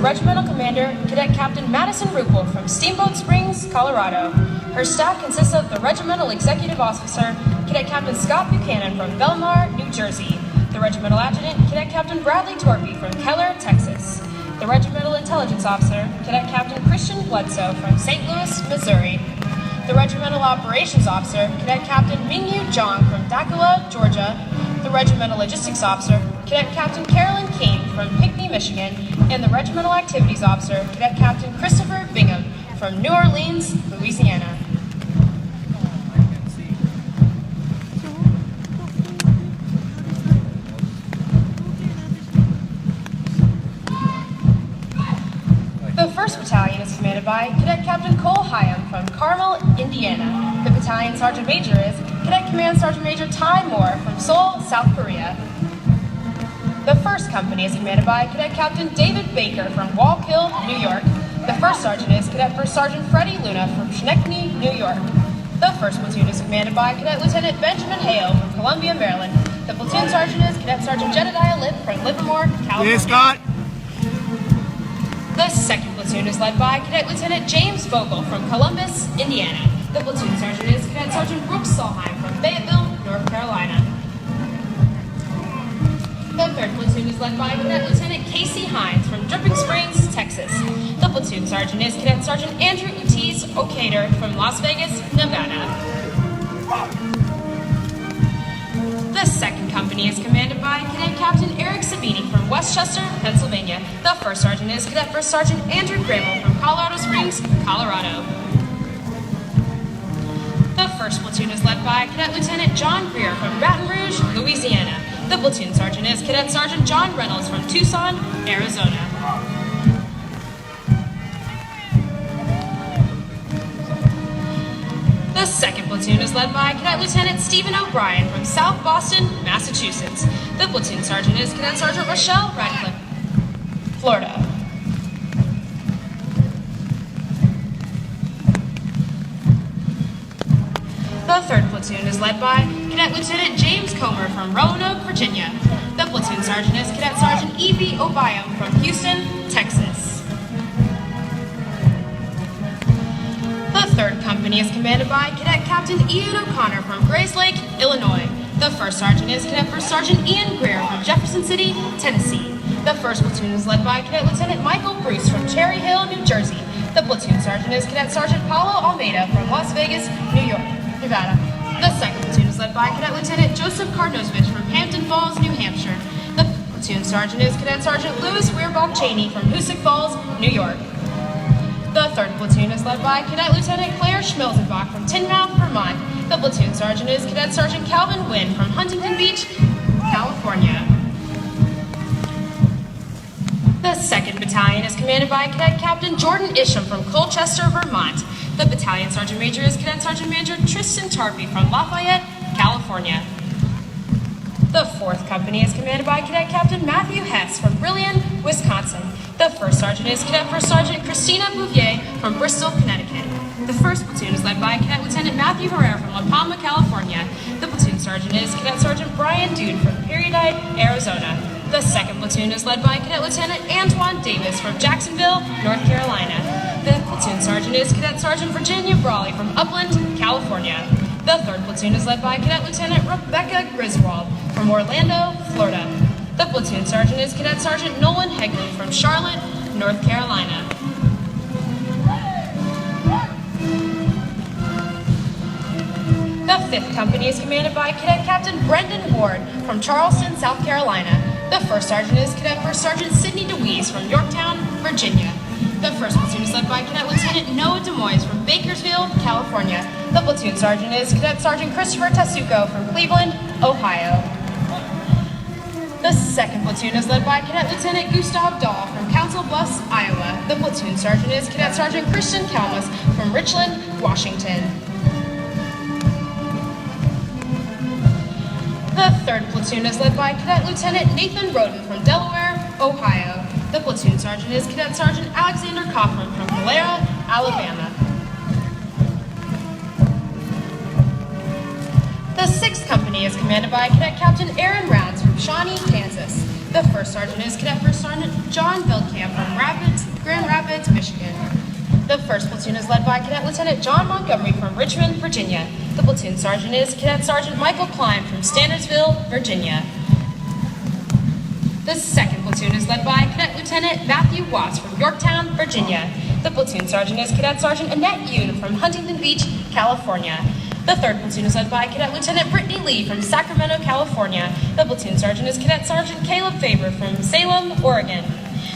Regimental Commander, Cadet Captain Madison Ruppel from Steamboat Springs, Colorado. Her staff consists of the Regimental Executive Officer, Cadet Captain Scott Buchanan from Belmar, New Jersey. The Regimental Adjutant, Cadet Captain Bradley Torpy from Keller, Texas. The Regimental Intelligence Officer, Cadet Captain Christian Bledsoe from St. Louis, Missouri. The Regimental Operations Officer, Cadet Captain Mingyu Zhang from Dakula, Georgia. The Regimental Logistics Officer, Cadet Captain Carolyn Kane from Pinckney, Michigan. And the Regimental Activities Officer, Cadet Captain Christopher Bingham from New Orleans, Louisiana. The 1st Battalion is commanded by Cadet Captain Cole Hyam from Carmel, Indiana. The Battalion Sergeant Major is Cadet Command Sergeant Major Ty Moore from Seoul, South Korea. The 1st Company is commanded by Cadet Captain David Baker from Wallkill, New York. The 1st Sergeant is Cadet First Sergeant Freddie Luna from Schenectady, New York. The 1st Platoon is commanded by Cadet Lieutenant Benjamin Hale from Columbia, Maryland. The Platoon Sergeant is Cadet Sergeant Jedediah Lipp from Livermore, California. Yes, Scott. The 2nd Platoon is led by Cadet Lieutenant James Vogel from Columbus, Indiana. The Platoon Sergeant is Cadet Sergeant Brooks Solheim from Fayetteville, North Carolina. The 3rd Platoon is led by Cadet Lieutenant Casey Hines from Dripping Springs, Texas. The Platoon Sergeant is Cadet Sergeant Andrew Ortiz O'Cater from Las Vegas, Nevada. The 2nd Company is commanded by Cadet Captain Eric Sabini from Westchester, Pennsylvania. The 1st Sergeant is Cadet First Sergeant Andrew Grammel from Colorado Springs, Colorado. The 1st Platoon is led by Cadet Lieutenant John Greer from Baton Rouge, Louisiana. The Platoon Sergeant is Cadet Sergeant John Reynolds from Tucson, Arizona. The 2nd Platoon is led by Cadet Lieutenant Stephen O'Brien from South Boston, Massachusetts. The Platoon Sergeant is Cadet Sergeant Rochelle Radcliffe, Florida. The 3rd Platoon is led by Cadet Lieutenant James Comer from Roanoke, Virginia. The Platoon Sergeant is Cadet Sergeant E.B. Obiam from Houston, Texas. The 3rd Company is commanded by Cadet Captain Ian O'Connor from Grayslake, Illinois. The 1st Sergeant is Cadet First Sergeant Ian Greer from Jefferson City, Tennessee. The 1st Platoon is led by Cadet Lieutenant Michael Bruce from Cherry Hill, New Jersey. The Platoon Sergeant is Cadet Sergeant Paulo Almeida from Las Vegas, New York, Nevada. The 2nd Platoon is led by Cadet Lieutenant Joseph Karnosvich from Hampton Falls, New Hampshire. The Platoon Sergeant is Cadet Sergeant Louis Weirbaugh Cheney from Hoosick Falls, New York. The 3rd Platoon is led by Cadet Lieutenant Claire Schmelzenbach from Teignmouth, Vermont. The Platoon Sergeant is Cadet Sergeant Calvin Wynn from Huntington Beach, California. The 2nd Battalion is commanded by Cadet Captain Jordan Isham from Colchester, Vermont. The Battalion Sergeant Major is Cadet Sergeant Major Tristan Tarpey from Lafayette, California. The 4th Company is commanded by Cadet Captain Matthew Hess from Brillion, Wisconsin. The 1st Sergeant is Cadet First Sergeant Christina Bouvier from Bristol, Connecticut. The 1st Platoon is led by Cadet Lieutenant Matthew Herrera from La Palma, California. The Platoon Sergeant is Cadet Sergeant Brian Dude from Periodite, Arizona. The 2nd Platoon is led by Cadet Lieutenant Antoine Davis from Jacksonville, North Carolina. The Platoon Sergeant is Cadet Sergeant Virginia Brawley from Upland, California. The 3rd Platoon is led by Cadet Lieutenant Rebecca Griswold from Orlando, Florida. The Platoon Sergeant is Cadet Sergeant Nolan Hegley from Charlotte, North Carolina. The 5th Company is commanded by Cadet Captain Brendan Ward from Charleston, South Carolina. The 1st Sergeant is Cadet First Sergeant Sidney DeWeese from Yorktown, Virginia. The 1st Platoon is led by Cadet Lieutenant Noah DeMoyes from Bakersfield, California. The Platoon Sergeant is Cadet Sergeant Christopher Tasuko from Cleveland, Ohio. The 2nd Platoon is led by Cadet Lieutenant Gustav Dahl from Council Bluffs, Iowa. The Platoon Sergeant is Cadet Sergeant Christian Kalmus from Richland, Washington. The 3rd Platoon is led by Cadet Lieutenant Nathan Roden from Delaware, Ohio. The Platoon Sergeant is Cadet Sergeant Alexander Cochran from Calera, Alabama. The 6th Company is commanded by Cadet Captain Aaron Rounds from Shawnee, Kansas. The 1st Sergeant is Cadet First Sergeant John Veldkamp from Rapids, platoon is led by Cadet Lieutenant John Montgomery from Richmond, Virginia. The platoon sergeant is Cadet Sergeant Michael Klein from Standardsville, Virginia. The second platoon is led by Cadet Lieutenant Matthew Watts from Yorktown, Virginia. The platoon sergeant is Cadet Sergeant Annette Yoon from Huntington Beach, California. The third platoon is led by Cadet Lieutenant Brittany Lee from Sacramento, California. The platoon sergeant is Cadet Sergeant Caleb Faber from Salem, Oregon.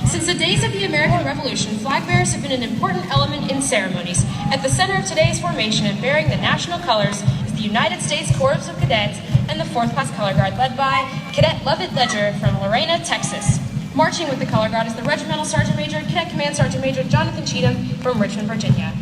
Since the days of the American Revolution, flag bearers have been an important element in ceremonies. At the center of today's formation and bearing the national colors is the United States Corps of Cadets and the 4th Class Color Guard led by Cadet Lovett Ledger from Lorena, Texas. Marching with the Color Guard is the Regimental Sergeant Major, Cadet Command Sergeant Major Jonathan Cheatham from Richmond, Virginia.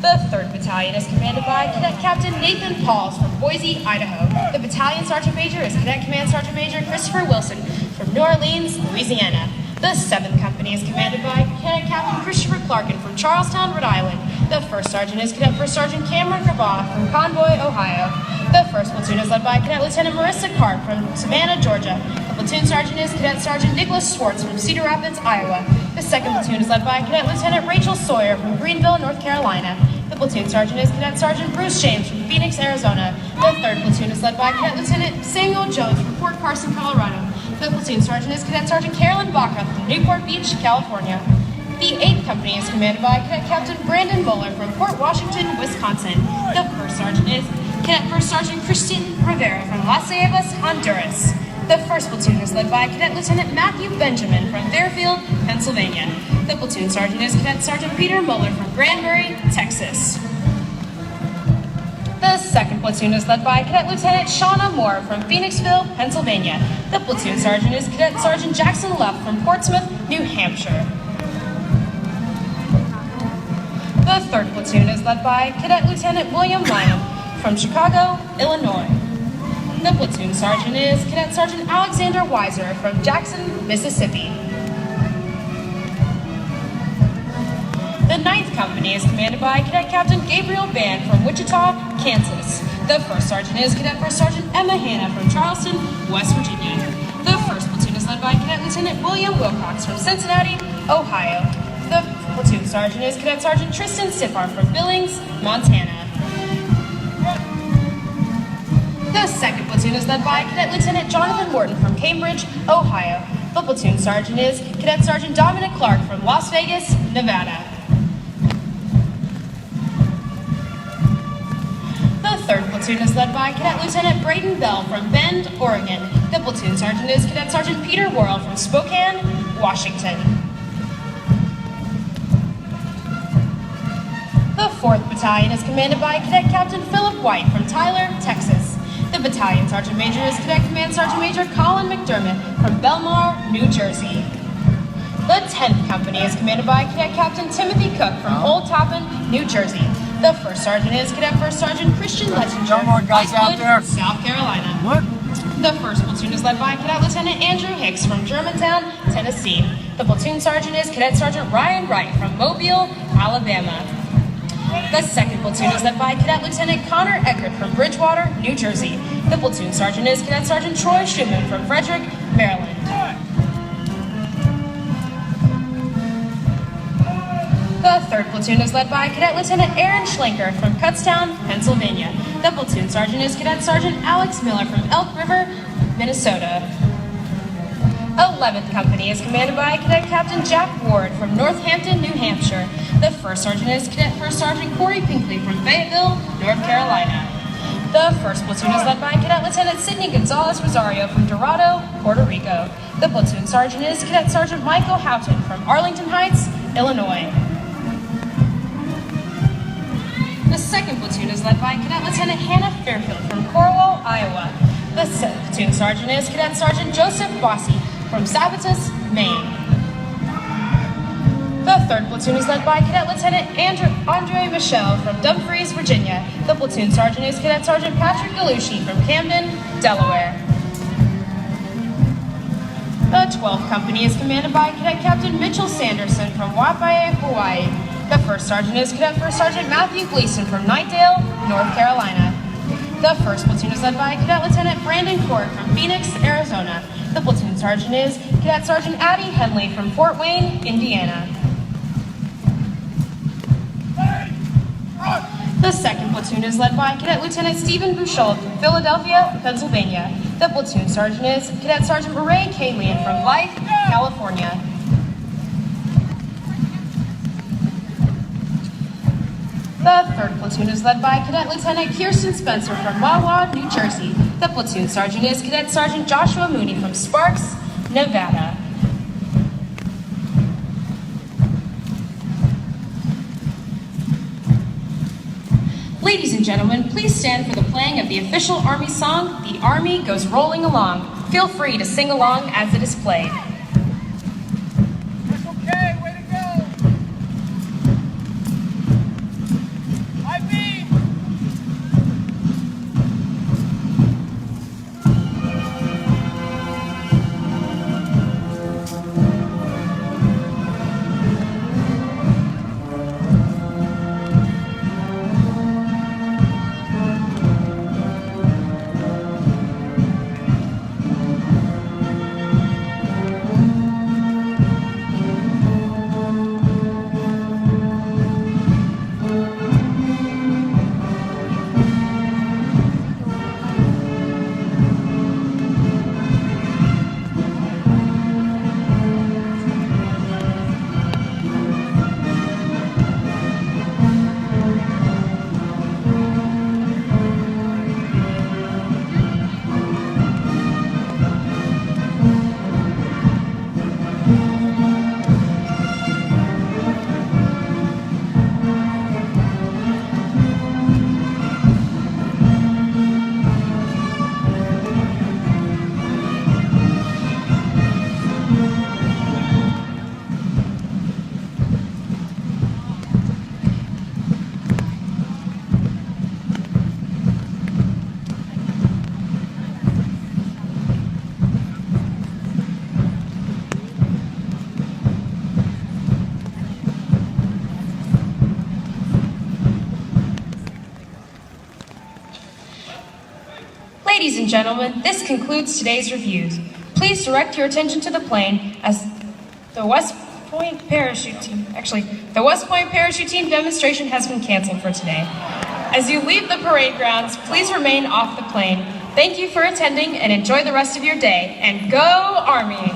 The 3rd Battalion is commanded by Cadet Captain Nathan Pauls from Boise, Idaho. The Battalion Sergeant Major is Cadet Command Sergeant Major Christopher Wilson from New Orleans, Louisiana. The 7th Company is commanded by Cadet Captain Christopher Clarkin from Charlestown, Rhode Island. The 1st Sergeant is Cadet First Sergeant Cameron Grabaugh from Convoy, Ohio. The 1st Platoon is led by Cadet Lieutenant Marissa Karp from Savannah, Georgia. The Platoon Sergeant is Cadet Sergeant Nicholas Schwartz from Cedar Rapids, Iowa. The 2nd Platoon is led by Cadet Lieutenant Rachel Sawyer from Greenville, North Carolina. The Platoon Sergeant is Cadet Sergeant Bruce James from Phoenix, Arizona. The 3rd Platoon is led by Cadet Lieutenant Samuel Jones from Fort Carson, Colorado. The Platoon Sergeant is Cadet Sergeant Carolyn Baca from Newport Beach, California. The 8th Company is commanded by Cadet Captain Brandon Muller from Port Washington, Wisconsin. The 1st Sergeant is Cadet First Sergeant Christian Rivera from Las Cuevas, Honduras. The 1st Platoon is led by Cadet Lieutenant Matthew Benjamin from Fairfield, Pennsylvania. The Platoon Sergeant is Cadet Sergeant Peter Muller from Granbury, Texas. The 2nd Platoon is led by Cadet Lieutenant Shauna Moore from Phoenixville, Pennsylvania. The Platoon Sergeant is Cadet Sergeant Jackson Luff from Portsmouth, New Hampshire. The 3rd Platoon is led by Cadet Lieutenant William Lynham from Chicago, Illinois. The Platoon Sergeant is Cadet Sergeant Alexander Weiser from Jackson, Mississippi. The 9th Company is commanded by Cadet Captain Gabriel Band from Wichita, Kansas. The 1st Sergeant is Cadet First Sergeant Emma Hanna from Charleston, West Virginia. The 1st Platoon is led by Cadet Lieutenant William Wilcox from Cincinnati, Ohio. The Platoon Sergeant is Cadet Sergeant Tristan Sippar from Billings, Montana. The 2nd Platoon is led by Cadet Lieutenant Jonathan Morton from Cambridge, Ohio. The Platoon Sergeant is Cadet Sergeant Dominic Clark from Las Vegas, Nevada. The 3rd Platoon is led by Cadet Lieutenant Braden Bell from Bend, Oregon. The Platoon Sergeant is Cadet Sergeant Peter Worrell from Spokane, Washington. The 4th Battalion is commanded by Cadet Captain Philip White from Tyler, Texas. The Battalion Sergeant Major is Cadet Command Sergeant Major Colin McDermott from Belmar, New Jersey. The 10th Company is commanded by Cadet Captain Timothy Cook from Old Toppin, New Jersey. The 1st Sergeant is Cadet First Sergeant Christian Lettinger from Icewood, South Carolina. What? The 1st Platoon is led by Cadet Lieutenant Andrew Hicks from Germantown, Tennessee. The Platoon Sergeant is Cadet Sergeant Ryan Wright from Mobile, Alabama. The 2nd Platoon is led by Cadet Lieutenant Connor Eckert from Bridgewater, New Jersey. The Platoon Sergeant is Cadet Sergeant Troy Schumann from Frederick, Maryland. The 3rd Platoon is led by Cadet Lieutenant Aaron Schlenker from Kutztown, Pennsylvania. The Platoon Sergeant is Cadet Sergeant Alex Miller from Elk River, Minnesota. 11th Company is commanded by Cadet Captain Jack Ward from Northampton, New Hampshire. The 1st Sergeant is Cadet First Sergeant Corey Pinkley from Fayetteville, North Carolina. The 1st Platoon is led by Cadet Lieutenant Sidney Gonzalez Rosario from Dorado, Puerto Rico. The Platoon Sergeant is Cadet Sergeant Michael Houghton from Arlington Heights, Illinois. The 2nd Platoon is led by Cadet Lieutenant Hannah Fairfield from Cornwall, Iowa. The 7th Platoon Sergeant is Cadet Sergeant Joseph Bossi from Sabatus, Maine. The 3rd Platoon is led by Cadet Lieutenant Andre Michelle from Dumfries, Virginia. The Platoon Sergeant is Cadet Sergeant Patrick Galushi from Camden, Delaware. The 12th Company is commanded by Cadet Captain Mitchell Sanderson from Waipae, Hawaii. The 1st Sergeant is Cadet First Sergeant Matthew Gleason from Knightdale, North Carolina. The 1st Platoon is led by Cadet Lieutenant Brandon Court from Phoenix, Arizona. The Platoon Sergeant is Cadet Sergeant Addie Henley from Fort Wayne, Indiana. second platoon is led by Cadet Lieutenant Stephen Bouchard from Philadelphia, Pennsylvania. The platoon sergeant is Cadet Sergeant Murray Kalian from Blythe, California. The third platoon is led by Cadet Lieutenant Kirsten Spencer from Wawa, New Jersey. The platoon sergeant is Cadet Sergeant Joshua Mooney from Sparks, Nevada. Ladies and gentlemen, please stand for the playing of the official Army song, The Army Goes Rolling Along. Feel free to sing along as it is played. That's okay, way to go! I mean! Ladies and gentlemen, this concludes today's reviews. Please direct your attention to the plane as the West Point parachute team demonstration has been canceled for today. As you leave the parade grounds, please remain off the plane. Thank you for attending and enjoy the rest of your day. And go Army!